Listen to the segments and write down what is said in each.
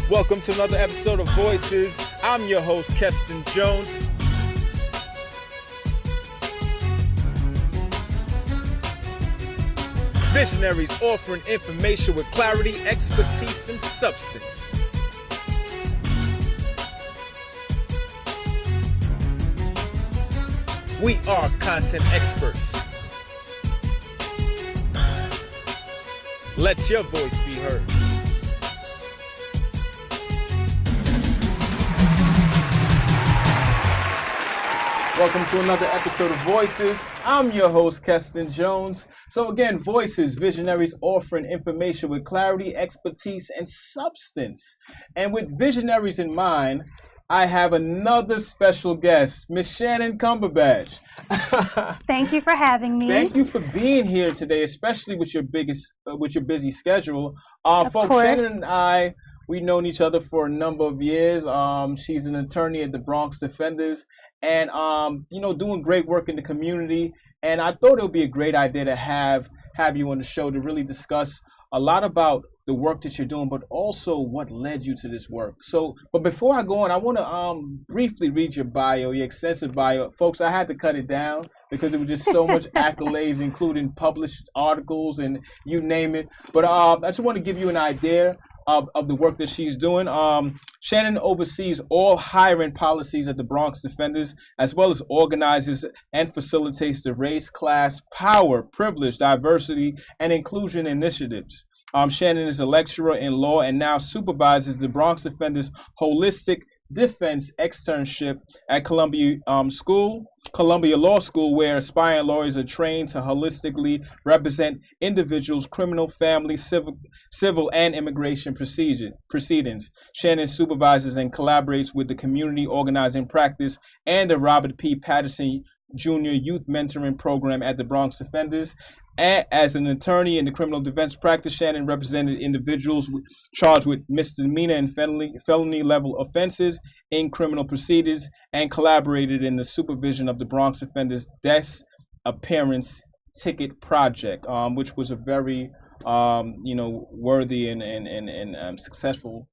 Welcome to another episode of Voices. I'm your host, Keston Jones. Visionaries offering information with clarity, expertise, and substance. We are content experts. Let your voice be heard. Welcome to another episode of Voices. I'm your host, Keston Jones. So again, Voices, visionaries offering information with clarity, expertise, and substance. And with visionaries in mind, I have another special guest, Miss Shannon Cumberbatch. Thank you for having me. Thank you for being here today, especially with your busy schedule. Of Folks, course. Shannon and I, we've known each other for a number of years. She's an attorney at the Bronx Defenders and, doing great work in the community. And I thought it would be a great idea to have you on the show to really discuss a lot about the work that you're doing, but also what led you to this work. But before I go on, I want to briefly read your bio, your extensive bio. Folks, I had to cut it down because it was just so much accolades, including published articles and you name it. But I just want to give you an idea of the work that she's doing. Shannon oversees all hiring policies at the Bronx Defenders, as well as organizes and facilitates the race, class, power, privilege, diversity, and inclusion initiatives. Shannon is a lecturer in law and now supervises the Bronx Defenders Holistic Defense Externship at Columbia Law School, where aspiring lawyers are trained to holistically represent individuals' criminal, family, civil, and immigration proceedings. Shannon supervises and collaborates with the community organizing practice and the Robert P. Patterson Jr. Youth Mentoring Program at the Bronx Defenders. As an attorney in the criminal defense practice, Shannon represented individuals charged with misdemeanor and felony level offenses in criminal proceedings and collaborated in the supervision of the Bronx Defenders Desk Appearance Ticket Project, which was a very worthy and successful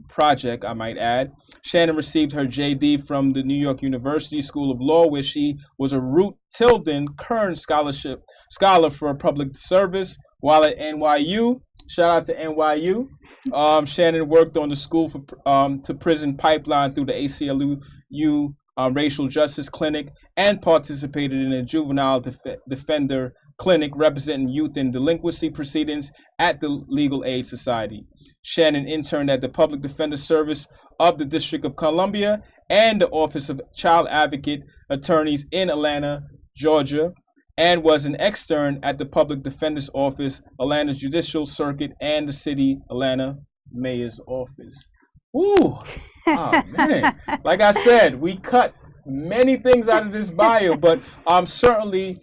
project, I might add. Shannon received her JD from the New York University School of Law, where she was a Ruth Tilden Kern Scholar for Public Service. While at NYU, shout out to NYU, Shannon worked on the school to prison pipeline through the ACLU Racial Justice Clinic and participated in a juvenile defender clinic representing youth in delinquency proceedings at the Legal Aid Society. Shannon interned at the Public Defender Service of the District of Columbia and the Office of Child Advocate Attorneys in Atlanta, Georgia, and was an extern at the Public Defender's Office, Atlanta Judicial Circuit, and the City Atlanta Mayor's Office. Ooh, oh man. Like I said, we cut many things out of this bio, but certainly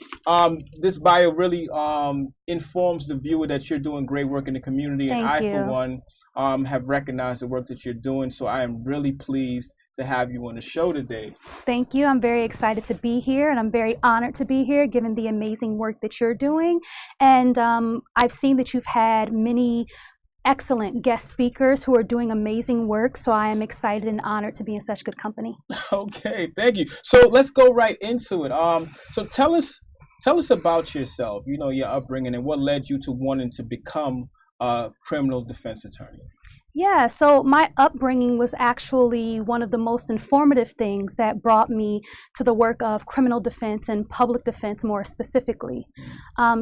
this bio really informs the viewer that you're doing great work in the community. Thank you. For one, have recognized the work that you're doing. So I am really pleased to have you on the show today. Thank you. I'm very excited to be here, and I'm very honored to be here, given the amazing work that you're doing. And I've seen that you've had many excellent guest speakers who are doing amazing work. So I am excited and honored to be in such good company. Okay, thank you. So let's go right into it. So tell us about yourself, your upbringing and what led you to wanting to become a criminal defense attorney. Yeah, so my upbringing was actually one of the most informative things that brought me to the work of criminal defense and public defense more specifically.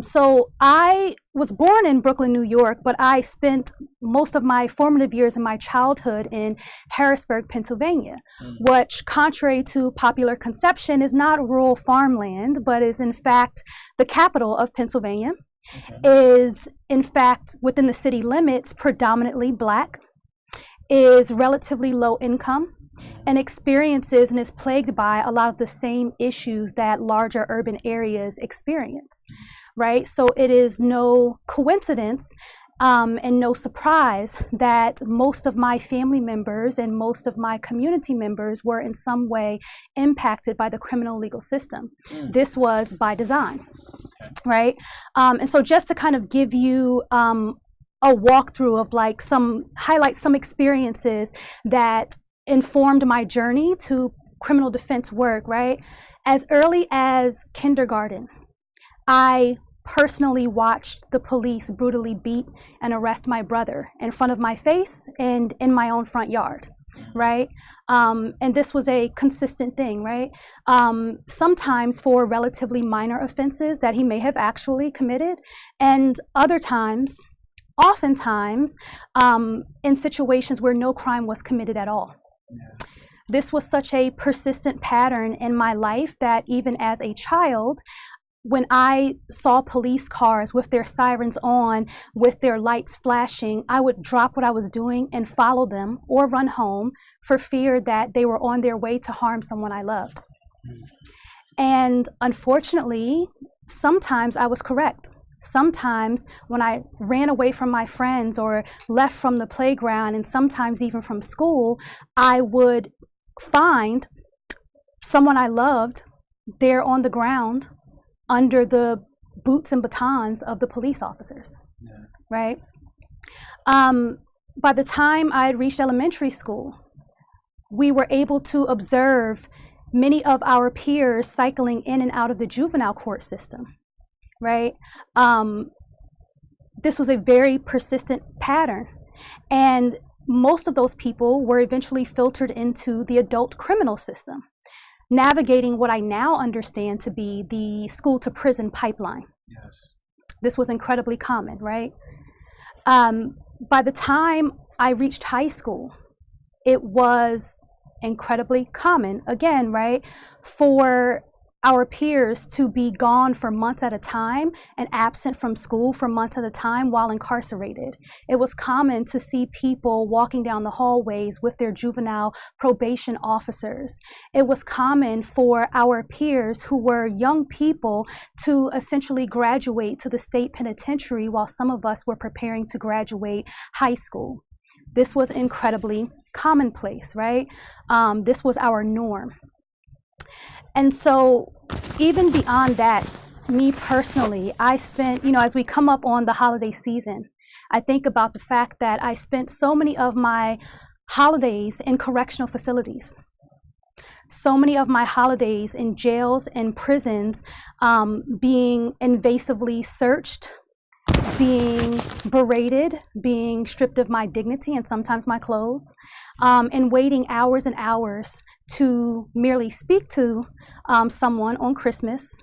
So I was born in Brooklyn, New York, but I spent most of my formative years in my childhood in Harrisburg, Pennsylvania, which, contrary to popular conception, is not rural farmland, but is in fact the capital of Pennsylvania. Is in fact within the city limits predominantly Black, is relatively low income, and experiences and is plagued by a lot of the same issues that larger urban areas experience, right? So it is no coincidence and no surprise that most of my family members and most of my community members were in some way impacted by the criminal legal system. This was by design, right? And so just to kind of give you a walkthrough of like some experiences that informed my journey to criminal defense work, right? As early as kindergarten, I personally watched the police brutally beat and arrest my brother in front of my face and in my own front yard, right? And this was a consistent thing, right? Sometimes for relatively minor offenses that he may have actually committed, and other times, oftentimes, in situations where no crime was committed at all. Yeah. This was such a persistent pattern in my life that even as a child, when I saw police cars with their sirens on, with their lights flashing, I would drop what I was doing and follow them or run home for fear that they were on their way to harm someone I loved. And unfortunately, sometimes I was correct. Sometimes when I ran away from my friends or left from the playground, and sometimes even from school, I would find someone I loved there on the ground under the boots and batons of the police officers, yeah. Right? By the time I had reached elementary school, we were able to observe many of our peers cycling in and out of the juvenile court system, right? This was a very persistent pattern. And most of those people were eventually filtered into the adult criminal system, navigating what I now understand to be the school to prison pipeline. Yes. This was incredibly common, right? By the time I reached high school, it was incredibly common, again, right, for our peers to be gone for months at a time and absent from school for months at a time while incarcerated. It was common to see people walking down the hallways with their juvenile probation officers. It was common for our peers who were young people to essentially graduate to the state penitentiary while some of us were preparing to graduate high school. This was incredibly commonplace, right? This was our norm. And so even beyond that, me personally, I spent, as we come up on the holiday season, I think about the fact that I spent so many of my holidays in correctional facilities. So many of my holidays in jails and prisons, being invasively searched, being berated, being stripped of my dignity and sometimes my clothes, and waiting hours and hours to merely speak to someone on Christmas.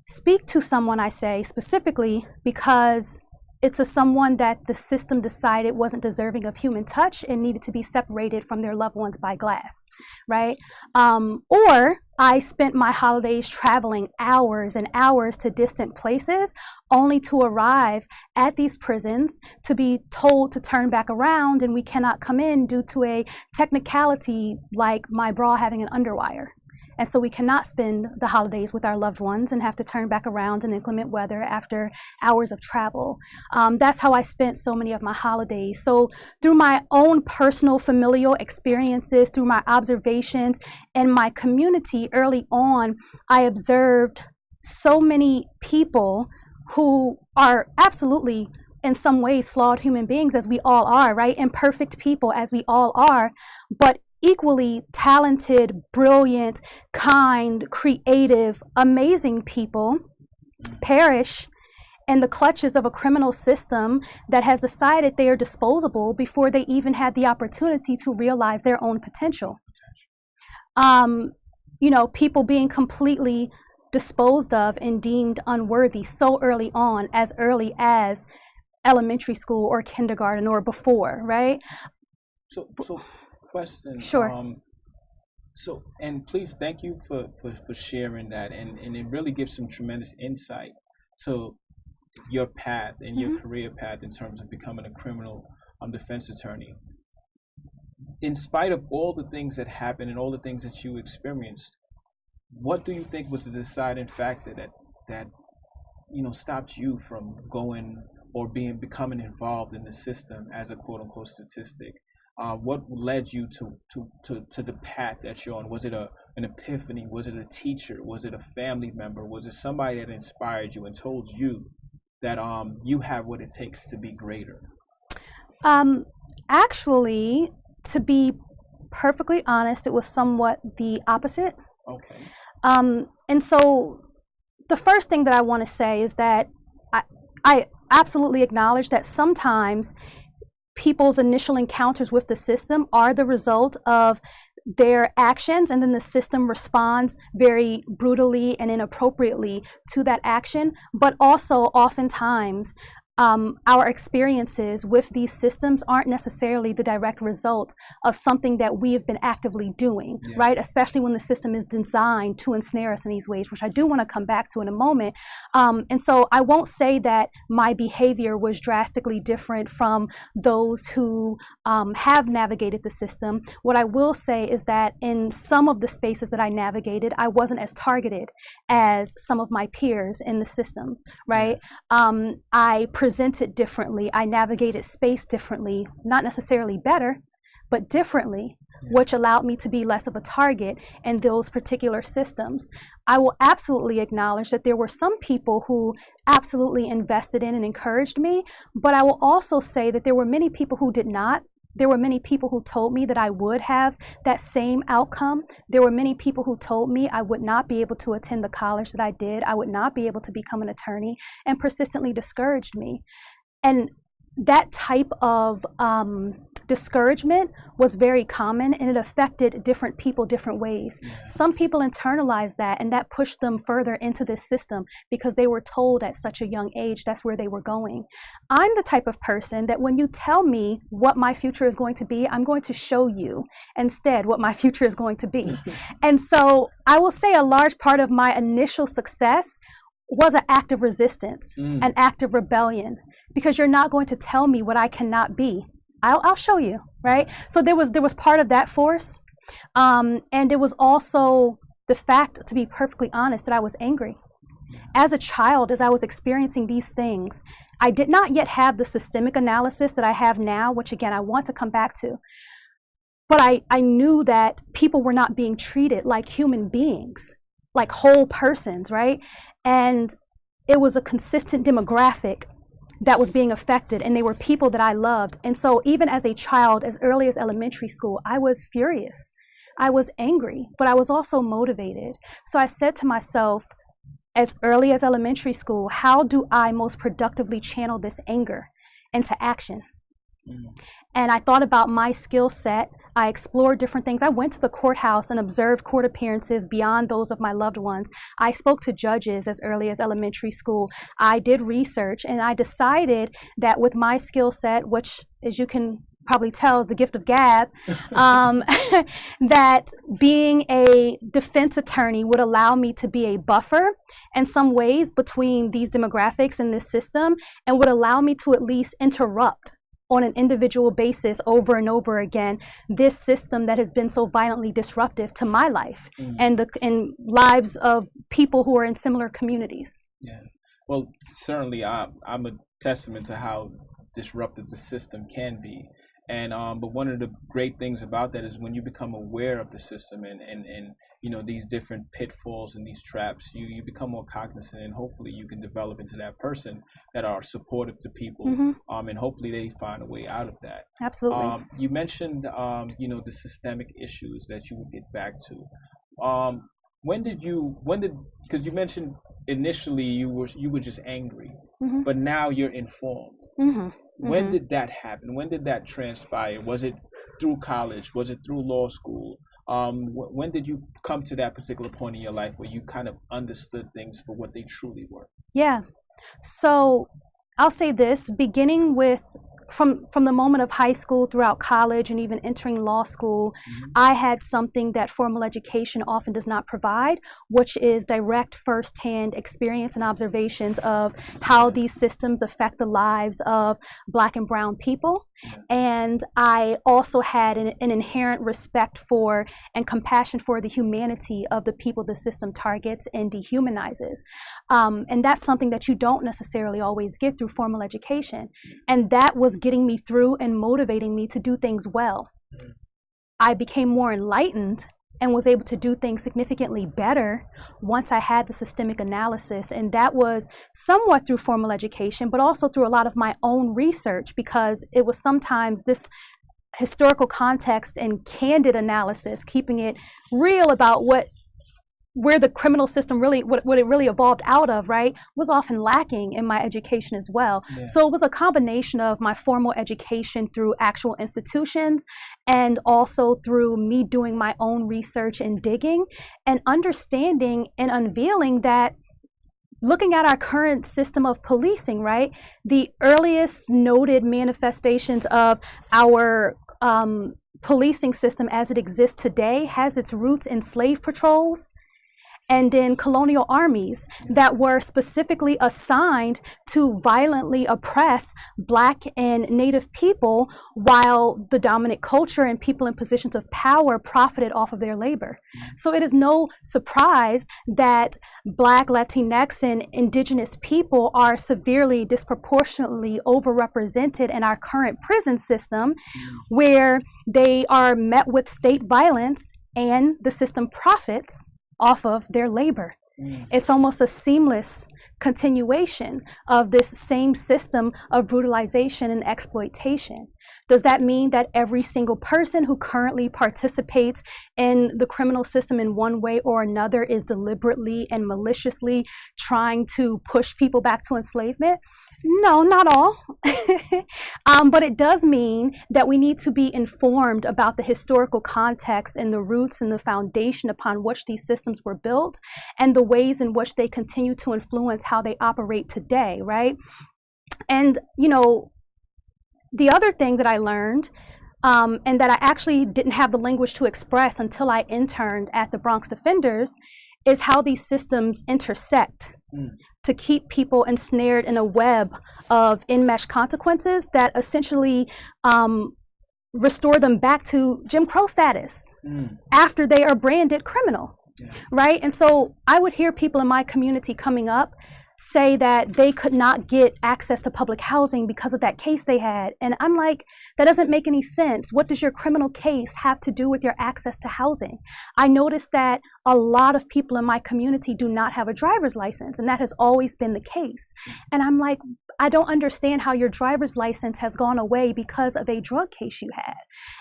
Speak to someone, I say, specifically because it's a someone that the system decided wasn't deserving of human touch and needed to be separated from their loved ones by glass, right? Or I spent my holidays traveling hours and hours to distant places only to arrive at these prisons to be told to turn back around and we cannot come in due to a technicality like my bra having an underwire. And so we cannot spend the holidays with our loved ones and have to turn back around in inclement weather after hours of travel. That's how I spent so many of my holidays. So through my own personal familial experiences, through my observations and my community early on, I observed so many people who are absolutely in some ways flawed human beings, as we all are, right? Imperfect people, as we all are, but equally talented, brilliant, kind, creative, amazing people perish in the clutches of a criminal system that has decided they are disposable before they even had the opportunity to realize their own potential. People being completely disposed of and deemed unworthy so early on, as early as elementary school or kindergarten or before, right? So question. Sure. And please thank you for sharing that, and it really gives some tremendous insight to your path and your career path in terms of becoming a criminal defense attorney. In spite of all the things that happened and all the things that you experienced, what do you think was the deciding factor that stopped you from going or becoming involved in the system as a quote unquote statistic? What led you to the path that you're on? Was it an epiphany? Was it a teacher? Was it a family member? Was it somebody that inspired you and told you that you have what it takes to be greater? Actually, to be perfectly honest, it was somewhat the opposite. Okay. And so the first thing that I want to say is that I absolutely acknowledge that sometimes people's initial encounters with the system are the result of their actions, and then the system responds very brutally and inappropriately to that action. But also oftentimes our experiences with these systems aren't necessarily the direct result of something that we have been actively doing, right? Especially when the system is designed to ensnare us in these ways, which I do want to come back to in a moment. And so I won't say that my behavior was drastically different from those who have navigated the system. What I will say is that in some of the spaces that I navigated, I wasn't as targeted as some of my peers in the system, right? I presented differently. I navigated space differently, not necessarily better, but differently, which allowed me to be less of a target in those particular systems. I will absolutely acknowledge that there were some people who absolutely invested in and encouraged me, but I will also say that there were many people who did not. There were many people who told me that I would have that same outcome. There were many people who told me I would not be able to attend the college that I did. I would not be able to become an attorney, and persistently discouraged me. And that type of discouragement was very common, and it affected different people different ways. Some people internalized that, and that pushed them further into this system because they were told at such a young age that's where they were going. I'm the type of person that when you tell me what my future is going to be, I'm going to show you instead what my future is going to be. And so I will say a large part of my initial success was an act of resistance, an act of rebellion, because you're not going to tell me what I cannot be. I'll show you, right? So there was part of that force, and it was also the fact, to be perfectly honest, that I was angry. As a child, as I was experiencing these things, I did not yet have the systemic analysis that I have now, which again, I want to come back to. But I knew that people were not being treated like human beings, like whole persons, right? And it was a consistent demographic that was being affected, and they were people that I loved. And so even as a child, as early as elementary school, I was furious. I was angry, but I was also motivated. So I said to myself, as early as elementary school, how do I most productively channel this anger into action? And I thought about my skill set. I explored different things. I went to the courthouse and observed court appearances beyond those of my loved ones. I spoke to judges as early as elementary school. I did research, and I decided that with my skill set, which, as you can probably tell, is the gift of gab, that being a defense attorney would allow me to be a buffer in some ways between these demographics and this system, and would allow me to at least interrupt on an individual basis over and over again this system that has been so violently disruptive to my life and the lives of people who are in similar communities. Yeah, well, certainly I'm a testament to how disruptive the system can be. And but one of the great things about that is when you become aware of the system and you know, these different pitfalls and these traps, you become more cognizant, and hopefully you can develop into that person that are supportive to people, and hopefully they find a way out of that. Absolutely. You mentioned you know, the systemic issues that you would get back to. Because you mentioned initially you were just angry, but now you're informed. When did that happen? When did that transpire? Was it through college? Was it through law school? When did you come to that particular point in your life where you kind of understood things for what they truly were? Yeah. So I'll say this, beginning with from the moment of high school throughout college and even entering law school, I had something that formal education often does not provide, which is direct firsthand experience and observations of how these systems affect the lives of Black and brown people. And I also had an inherent respect for and compassion for the humanity of the people the system targets and dehumanizes. And that's something that you don't necessarily always get through formal education. And that was getting me through and motivating me to do things well. I became more enlightened and was able to do things significantly better once I had the systemic analysis. And that was somewhat through formal education, but also through a lot of my own research, because it was sometimes this historical context and candid analysis, keeping it real about where the criminal system really, what it really evolved out of, right, was often lacking in my education as well. Yeah. So it was a combination of my formal education through actual institutions and also through me doing my own research and digging and understanding and unveiling that looking at our current system of policing, right, the earliest noted manifestations of our policing system as it exists today has its roots in slave patrols and then colonial armies that were specifically assigned to violently oppress Black and Native people while the dominant culture and people in positions of power profited off of their labor. So it is no surprise that Black, Latinx, and Indigenous people are severely, disproportionately overrepresented in our current prison system, where they are met with state violence and the system profits off of their labor. It's almost a seamless continuation of this same system of brutalization and exploitation. Does that mean that every single person who currently participates in the criminal system in one way or another is deliberately and maliciously trying to push people back to enslavement? No, not all. But it does mean that we need to be informed about the historical context and the roots and the foundation upon which these systems were built and the ways in which they continue to influence how they operate today, right? And, you know, the other thing that I learned and that I actually didn't have the language to express until I interned at the Bronx Defenders is how these systems intersect to keep people ensnared in a web of enmeshed consequences that essentially restore them back to Jim Crow status after they are branded criminal, right? And so I would hear people in my community coming up say that they could not get access to public housing because of that case they had. And I'm like, that doesn't make any sense. What does your criminal case have to do with your access to housing? I noticed that a lot of people in my community do not have a driver's license, and that has always been the case. And I'm like, I don't understand how your driver's license has gone away because of a drug case you had.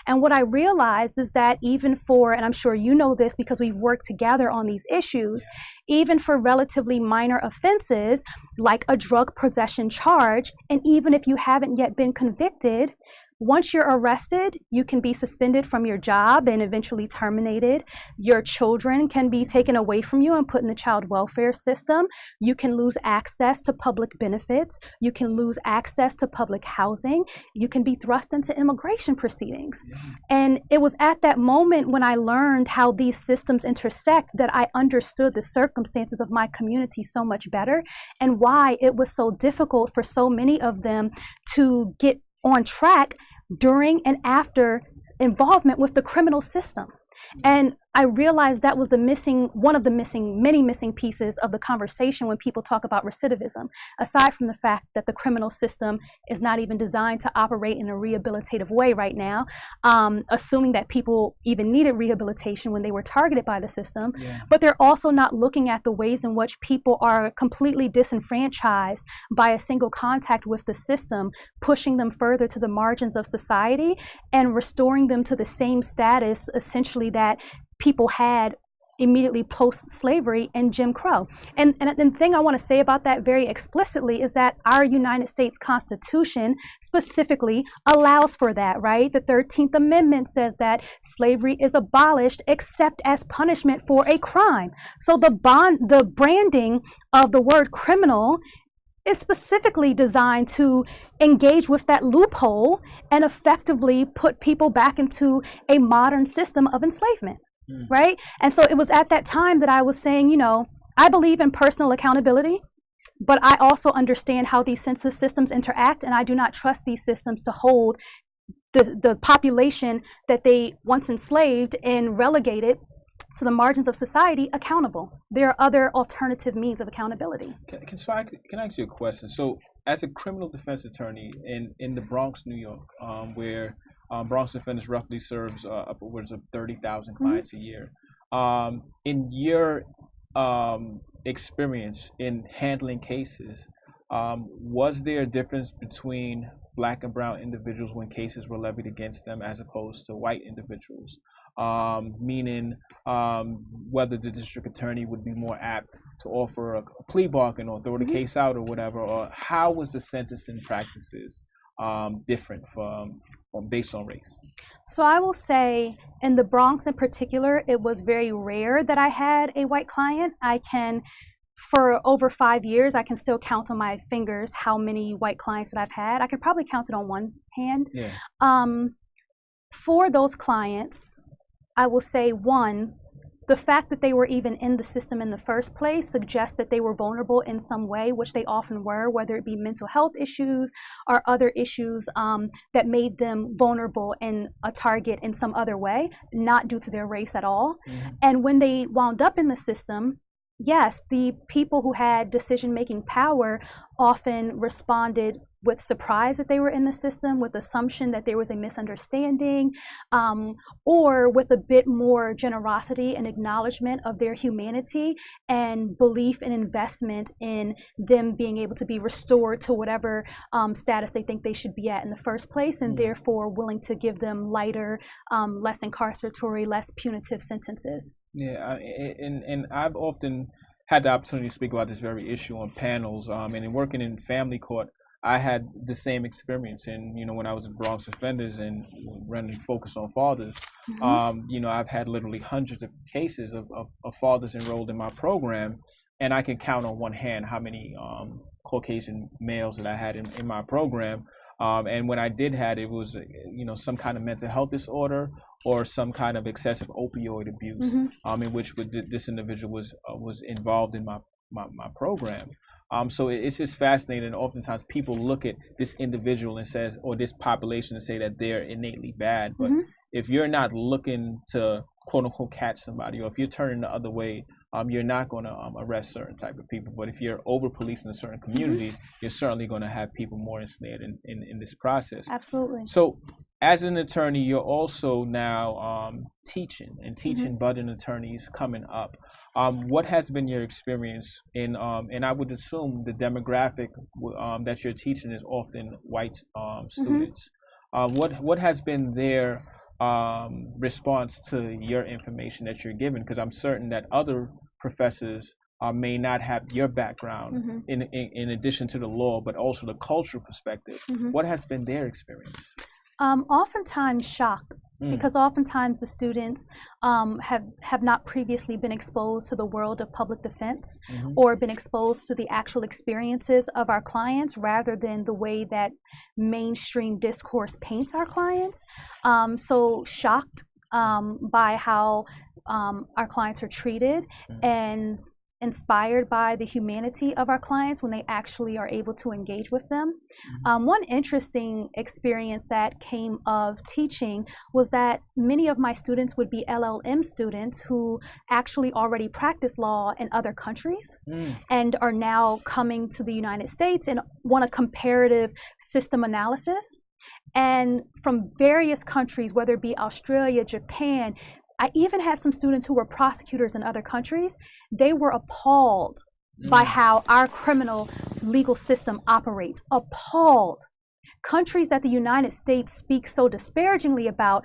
And what I realized is that even for, and I'm sure you know this because we've worked together on these issues, even for relatively minor offenses like a drug possession charge, and even if you haven't yet been convicted, once you're arrested, you can be suspended from your job and eventually terminated. Your children can be taken away from you and put in the child welfare system. You can lose access to public benefits. You can lose access to public housing. You can be thrust into immigration proceedings. And it was at that moment when I learned how these systems intersect that I understood the circumstances of my community so much better and why it was so difficult for so many of them to get on track during and after involvement with the criminal system. And I realized that was one of the many missing pieces of the conversation when people talk about recidivism, aside from the fact that the criminal system is not even designed to operate in a rehabilitative way right now, assuming that people even needed rehabilitation when they were targeted by the system. But they're also not looking at the ways in which people are completely disenfranchised by a single contact with the system, pushing them further to the margins of society and restoring them to the same status essentially that people had immediately post-slavery and Jim Crow. And the thing I want to say about that very explicitly is that our United States Constitution specifically allows for that, right? The 13th Amendment says that slavery is abolished except as punishment for a crime. So the branding of the word criminal is specifically designed to engage with that loophole and effectively put people back into a modern system of enslavement. Right? And so it was at that time that I was saying, you know, I believe in personal accountability, but I also understand how these census systems interact, and I do not trust these systems to hold the population that they once enslaved and relegated to the margins of society accountable. There are other alternative means of accountability. Can I ask you a question? So as a criminal defense attorney in the Bronx, New York, where Bronx Defenders roughly serves upwards of 30,000 Mm-hmm. clients a year. In your experience in handling cases, was there a difference between black and brown individuals when cases were levied against them as opposed to white individuals? Meaning whether the district attorney would be more apt to offer a plea bargain or throw the Mm-hmm. case out or whatever, or how was the sentencing practices different from based on race? So I will say in the Bronx in particular, it was very rare that I had a white client. For over 5 years, I can still count on my fingers how many white clients that I've had. I could probably count it on one hand. Yeah. For those clients, I will say one, the fact that they were even in the system in the first place suggests that they were vulnerable in some way, which they often were, whether it be mental health issues or other issues that made them vulnerable and a target in some other way, not due to their race at all. Mm-hmm. And when they wound up in the system, yes, the people who had decision-making power often responded with surprise that they were in the system, with assumption that there was a misunderstanding, or with a bit more generosity and acknowledgement of their humanity and belief and investment in them being able to be restored to whatever status they think they should be at in the first place, and therefore willing to give them lighter, less incarceratory, less punitive sentences. Yeah, and I've often had the opportunity to speak about this very issue on panels, and in working in family court, I had the same experience. And when I was at Bronx Offenders and running Focus on Fathers, Mm-hmm. I've had literally hundreds of cases of fathers enrolled in my program, and I can count on one hand how many Caucasian males that I had in my program. And when I did had it was some kind of mental health disorder or some kind of excessive opioid abuse, Mm-hmm. in which this individual was involved in my program. So it's just fascinating. Oftentimes people look at this individual and says, or this population, and say that they're innately bad. But Mm-hmm. if you're not looking to quote unquote catch somebody, or if you're turning the other way, you're not going to arrest certain type of people. But if you're over policing a certain community, you're certainly going to have people more ensnared in this process. Absolutely. So as an attorney, you're also now teaching budding attorneys coming up. What has been your experience in, and I would assume the demographic that you're teaching is often white students. What has been their response to your information that you're given? Because I'm certain that other professors may not have your background in addition to the law, but also the cultural perspective. What has been their experience? Oftentimes shock, because oftentimes the students have not previously been exposed to the world of public defense or been exposed to the actual experiences of our clients rather than the way that mainstream discourse paints our clients. So shocked by how our clients are treated and inspired by the humanity of our clients when they actually are able to engage with them. One interesting experience that came of teaching was that many of my students would be LLM students who actually already practice law in other countries and are now coming to the United States and want a comparative system analysis. And from various countries, whether it be Australia, Japan, I even had some students who were prosecutors in other countries. They were appalled by how our criminal legal system operates. Appalled. Countries that the United States speaks so disparagingly about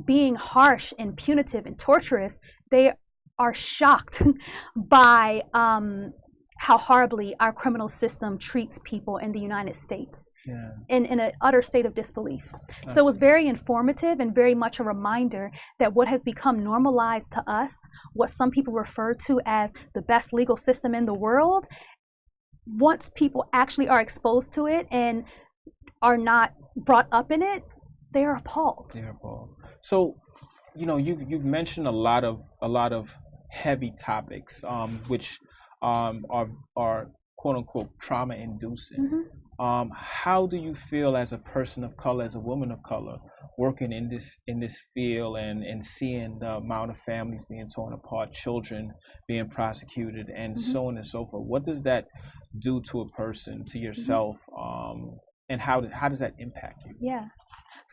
being harsh and punitive and torturous, they are shocked by how horribly our criminal system treats people in the United States, in an utter state of disbelief. So it was very informative and very much a reminder that what has become normalized to us, what some people refer to as the best legal system in the world, once people actually are exposed to it and are not brought up in it, they are appalled. They're appalled. So, you've mentioned a lot of heavy topics, which are quote unquote trauma inducing. How do you feel as a person of color, as a woman of color, working in this field and seeing the amount of families being torn apart, children being prosecuted, and so on and so forth? What does that do to a person, to yourself, and how does that impact you? Yeah.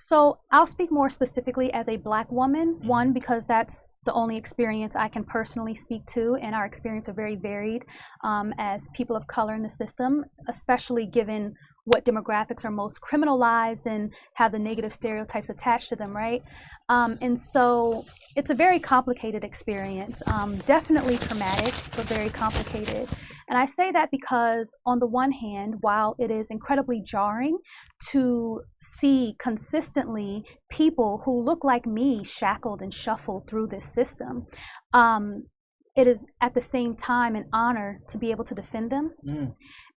So I'll speak more specifically as a Black woman, one, because that's the only experience I can personally speak to, and our experience are very varied as people of color in the system, especially given what demographics are most criminalized and have the negative stereotypes attached to them, right? And so it's a very complicated experience, definitely traumatic, but very complicated. And I say that because on the one hand, while it is incredibly jarring to see consistently people who look like me shackled and shuffled through this system, it is at the same time an honor to be able to defend them.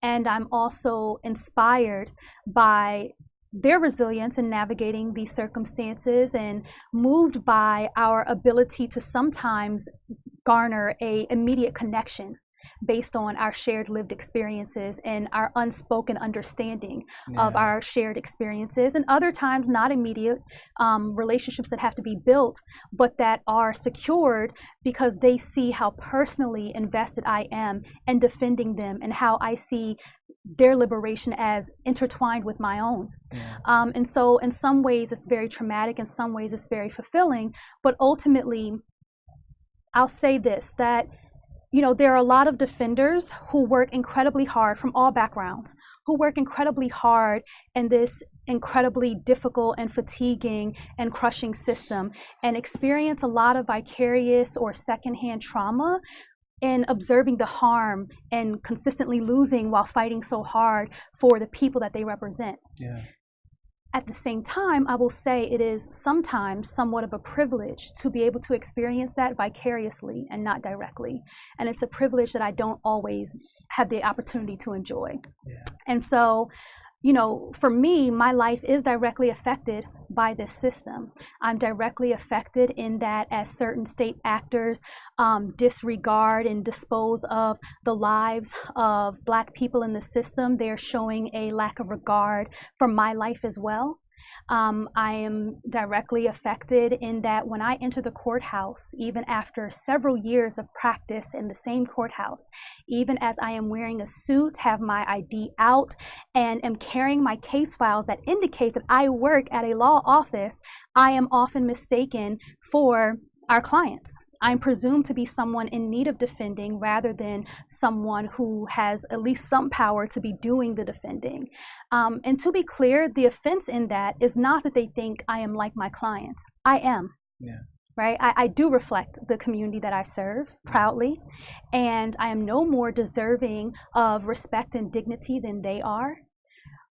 And I'm also inspired by their resilience in navigating these circumstances and moved by our ability to sometimes garner an immediate connection based on our shared lived experiences and our unspoken understanding of our shared experiences, and other times not immediate relationships that have to be built, but that are secured because they see how personally invested I am in defending them and how I see their liberation as intertwined with my own. And so in some ways it's very traumatic, in some ways it's very fulfilling, but ultimately I'll say this, that there are a lot of defenders who work incredibly hard from all backgrounds, who work incredibly hard in this incredibly difficult and fatiguing and crushing system and experience a lot of vicarious or secondhand trauma in observing the harm and consistently losing while fighting so hard for the people that they represent. At the same time, I will say it is sometimes somewhat of a privilege to be able to experience that vicariously and not directly. And it's a privilege that I don't always have the opportunity to enjoy. And so, for me, my life is directly affected by this system. I'm directly affected in that as certain state actors disregard and dispose of the lives of Black people in the system, they're showing a lack of regard for my life as well. I am directly affected in that when I enter the courthouse, even after several years of practice in the same courthouse, even as I am wearing a suit, have my ID out, and am carrying my case files that indicate that I work at a law office, I am often mistaken for our clients. I'm presumed to be someone in need of defending rather than someone who has at least some power to be doing the defending. And to be clear, the offense in that is not that they think I am like my clients. I am. Right? I do reflect the community that I serve proudly, and I am no more deserving of respect and dignity than they are.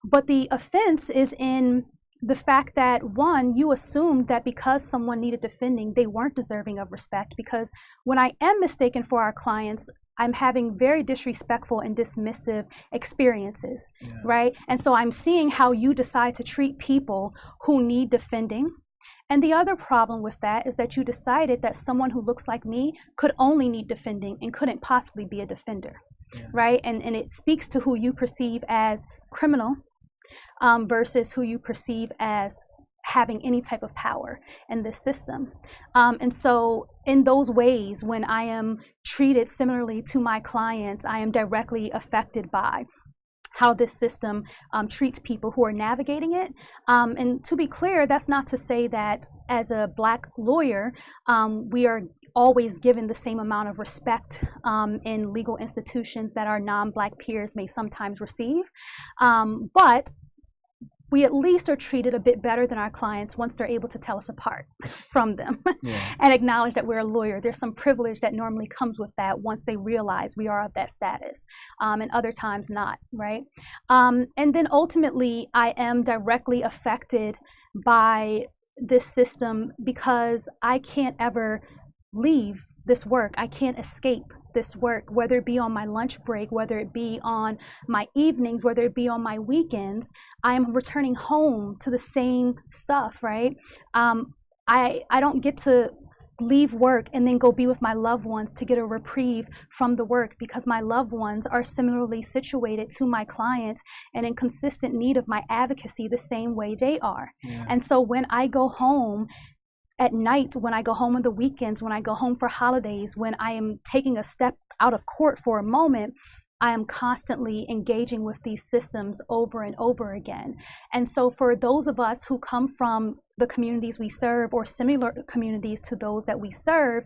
But the offense is in the fact that, one, you assumed that because someone needed defending, they weren't deserving of respect, because when I am mistaken for our clients, I'm having very disrespectful and dismissive experiences, right? And so I'm seeing how you decide to treat people who need defending. And the other problem with that is that you decided that someone who looks like me could only need defending and couldn't possibly be a defender, right? And it speaks to who you perceive as criminal versus who you perceive as having any type of power in this system. And so in those ways, when I am treated similarly to my clients, I am directly affected by how this system treats people who are navigating it. And to be clear, that's not to say that as a Black lawyer, we are always given the same amount of respect in legal institutions that our non-Black peers may sometimes receive. But we at least are treated a bit better than our clients once they're able to tell us apart from them and acknowledge that we're a lawyer. There's some privilege that normally comes with that once they realize we are of that status, and other times not, right? And then ultimately, I am directly affected by this system because I can't ever leave this work. I can't escape this work, whether it be on my lunch break, whether it be on my evenings, whether it be on my weekends. I am returning home to the same stuff, right? I don't get to leave work and then go be with my loved ones to get a reprieve from the work, because my loved ones are similarly situated to my clients and in consistent need of my advocacy the same way they are. And so when I go home at night, when I go home on the weekends, when I go home for holidays, when I am taking a step out of court for a moment, I am constantly engaging with these systems over and over again. And so for those of us who come from the communities we serve or similar communities to those that we serve,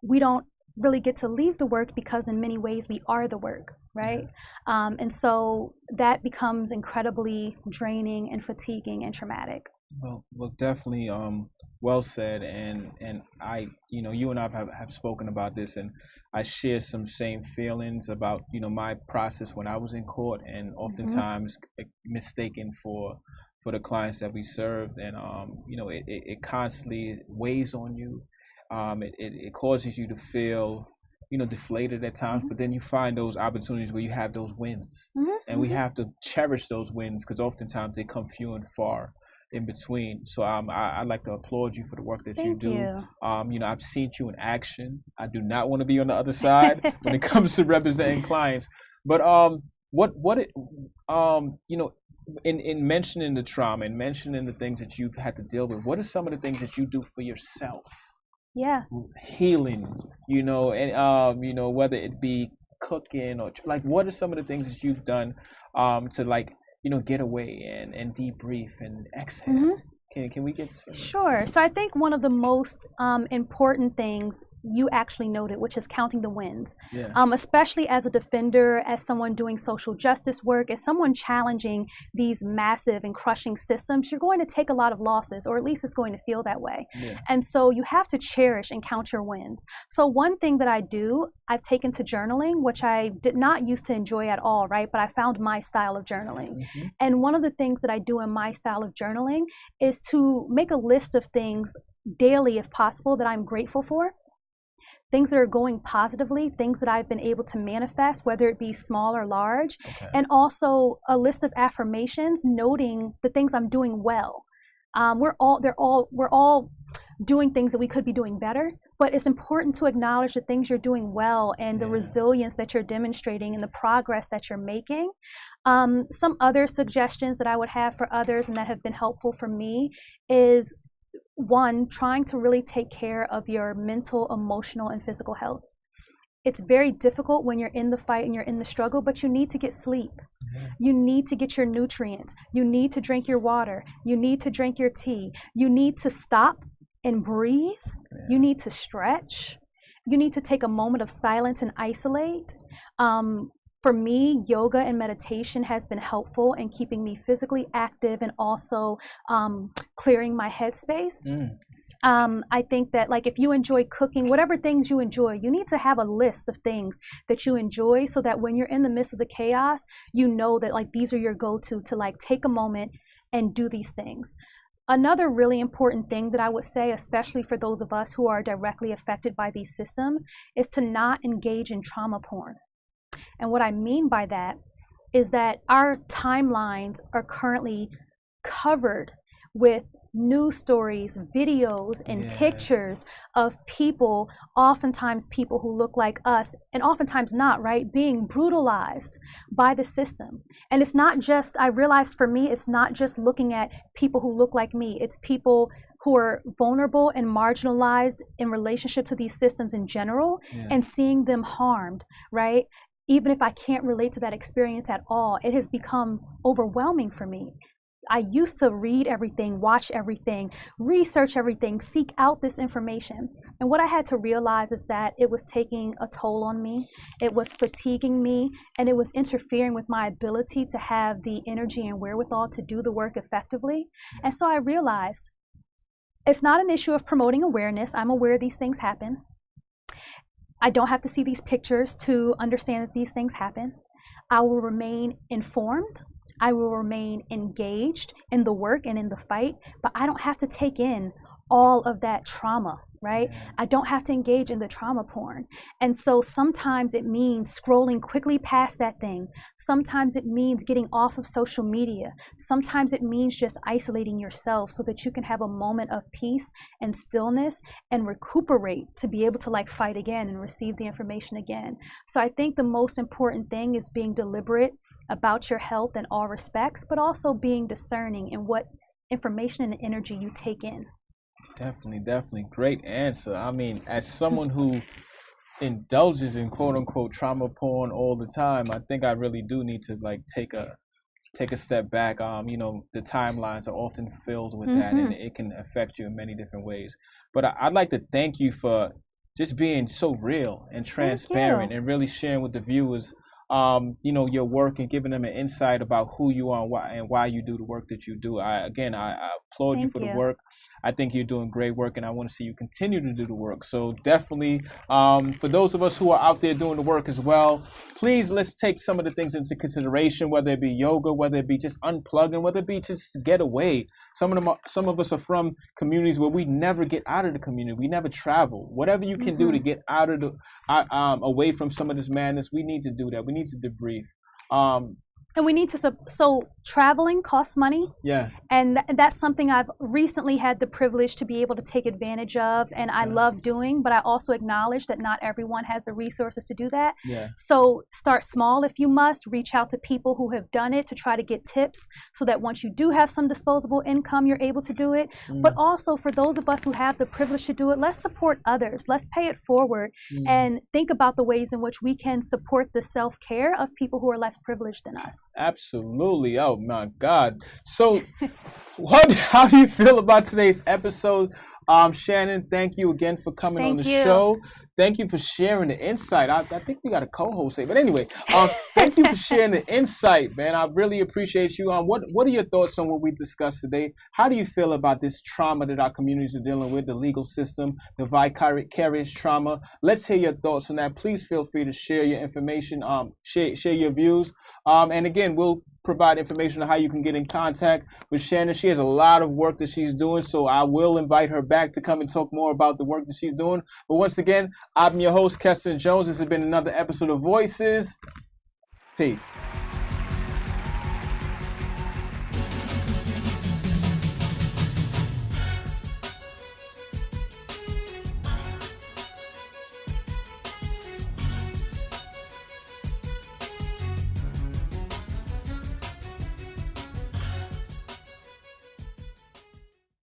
we don't really get to leave the work because in many ways we are the work, right? And so that becomes incredibly draining and fatiguing and traumatic. Well, definitely, well said, and I, you and I have spoken about this, and I share some same feelings about, my process when I was in court, and oftentimes mistaken for the clients that we served, and it constantly weighs on you. It causes you to feel, deflated at times, but then you find those opportunities where you have those wins, and we have to cherish those wins because oftentimes they come few and far in between. So I'd like to applaud you for the work that you do. I've seen you in action. I do not want to be on the other side when it comes to representing clients. But in mentioning the trauma and mentioning the things that you've had to deal with, what are some of the things that you do for yourself? Healing, and whether it be cooking or what are some of the things that you've done to get away and debrief and exhale? Can we get some? Sure. So I think one of the most important things you actually noted, which is counting the wins, especially as a defender, as someone doing social justice work, as someone challenging these massive and crushing systems, you're going to take a lot of losses, or at least it's going to feel that way. And so you have to cherish and count your wins. So one thing that I do, I've taken to journaling, which I did not used to enjoy at all, right? But I found my style of journaling. And one of the things that I do in my style of journaling is to make a list of things daily, if possible, that I'm grateful for. Things that are going positively, things that I've been able to manifest, whether it be small or large, and also a list of affirmations, noting the things I'm doing well. We're all doing things that we could be doing better, but it's important to acknowledge the things you're doing well and the resilience that you're demonstrating and the progress that you're making. Some other suggestions that I would have for others and that have been helpful for me is, one, trying to really take care of your mental, emotional, and physical health. It's very difficult when you're in the fight and you're in the struggle, but you need to get sleep. You need to get your nutrients. You need to drink your water. You need to drink your tea. You need to stop and breathe. You need to stretch. You need to take a moment of silence and isolate. For me, yoga and meditation has been helpful in keeping me physically active and also clearing my headspace. I think that if you enjoy cooking, whatever things you enjoy, you need to have a list of things that you enjoy so that when you're in the midst of the chaos, you know that these are your go-to to take a moment and do these things. Another really important thing that I would say, especially for those of us who are directly affected by these systems, is to not engage in trauma porn. And what I mean by that is that our timelines are currently covered with news stories, videos, and pictures of people, oftentimes people who look like us, and oftentimes not, right, being brutalized by the system. And it's not just, I realized for me, it's not just looking at people who look like me, it's people who are vulnerable and marginalized in relationship to these systems in general, and seeing them harmed, right? Even if I can't relate to that experience at all, it has become overwhelming for me. I used to read everything, watch everything, research everything, seek out this information. And what I had to realize is that it was taking a toll on me, it was fatiguing me, and it was interfering with my ability to have the energy and wherewithal to do the work effectively. And so I realized it's not an issue of promoting awareness. I'm aware these things happen. I don't have to see these pictures to understand that these things happen. I will remain informed. I will remain engaged in the work and in the fight, but I don't have to take in all of that trauma, right? I don't have to engage in the trauma porn. And so sometimes it means scrolling quickly past that thing. Sometimes it means getting off of social media. Sometimes it means just isolating yourself so that you can have a moment of peace and stillness and recuperate to be able to fight again and receive the information again. So I think the most important thing is being deliberate about your health in all respects, but also being discerning in what information and energy you take in. Definitely. Great answer. I mean, as someone who indulges in quote unquote trauma porn all the time, I think I really do need to like take a step back. The timelines are often filled with that, and it can affect you in many different ways. But I'd like to thank you for just being so real and transparent and really sharing with the viewers, your work and giving them an insight about who you are and why you do the work that you do. I applaud you for the work. I think you're doing great work, and I want to see you continue to do the work. So definitely, for those of us who are out there doing the work as well, please let's take some of the things into consideration, whether it be yoga, whether it be just unplugging, whether it be just get away. Some of us are from communities where we never get out of the community. We never travel. Whatever you can do to get out of away from some of this madness, we need to do that. We need to debrief. And we need to, so traveling costs money. Yeah. And that's something I've recently had the privilege to be able to take advantage of, and I love doing, but I also acknowledge that not everyone has the resources to do that. Yeah. So start small if you must, reach out to people who have done it to try to get tips so that once you do have some disposable income, you're able to do it. But also for those of us who have the privilege to do it, let's support others. Let's pay it forward and think about the ways in which we can support the self-care of people who are less privileged than us. Absolutely. Oh my God. So how do you feel about today's episode? Shannon, thank you again for coming on the show. Thank you for sharing the insight. I think we got a co-host here, but anyway, thank you for sharing the insight, man. I really appreciate you. What are your thoughts on what we discussed today? How do you feel about this trauma that our communities are dealing with, the legal system, the vicarious trauma? Let's hear your thoughts on that. Please feel free to share your information, share your views. And again, we'll provide information on how you can get in contact with Shannon. She has a lot of work that she's doing, so I will invite her back to come and talk more about the work that she's doing. But once again, I'm your host, Keston Jones. This has been another episode of Voices. Peace.